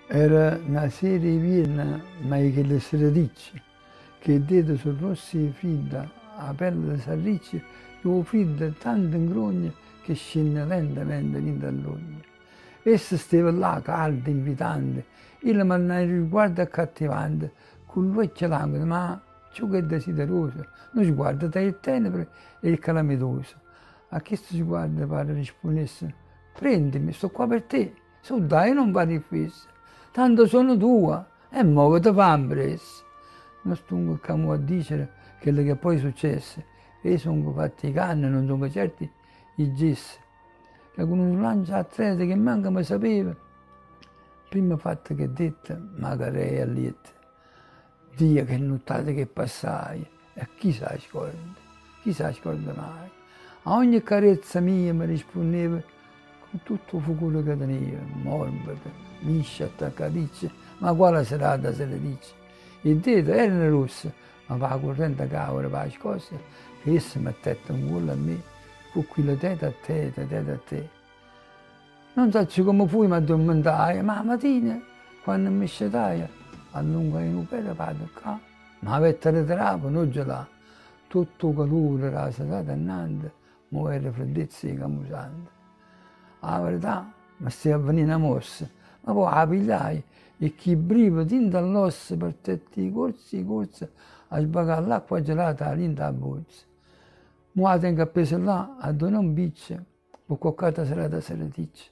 Era una serie piena, ma che le sradici, che dietro sul rosso di fridda, la pelle di sarricci, io fridda tanto in grogna che scende lentamente in dall'ogna. Essa stava là, calda, invitante, il mi guarda accattivante, con l'occhio languido, ma ciò che è desideroso, non sguardo tra il tenebro e il calamitoso. A questo sguardo pare rispondesse, prendimi, sto qua per te, su dai, non va difesa. Tanto sono tua e mo te fa impresa. Non stungo camo a dire quello che poi successe. E sono fatti i canni, non sono certi i gessi. Che con un lancio a trete che manca mi sapeva, prima fatto che detta, magari a lieta. Dio che nottate che passai, e chi sa scorda mai. A ogni carezza mia mi rispondeva con tutto il quello che teneva, morbido, liscia, attaccaticcia, ma quale serata se le dice. I denti erano rossi, ma per la corrente cavolo, per la scossa, che essa mettette un culo a me, con quella teta a te. Non so come fui, ma addormentai, ma la mattina, quando mi scetai, a lungo in un pelo vado qua, ma avete ritrovato, non ce l'ha, tutto calore, la serata innanzi, ma era freddezza di camusante. La verità, mi stai a venire una mossa, ma poi la pigliai e chi briva tinta all'osso per tutti i corsi, a sbagare l'acqua gelata all'inta a bozza. Ma la tengo appesa là, a donare un biccio, per qualche serata se le dice.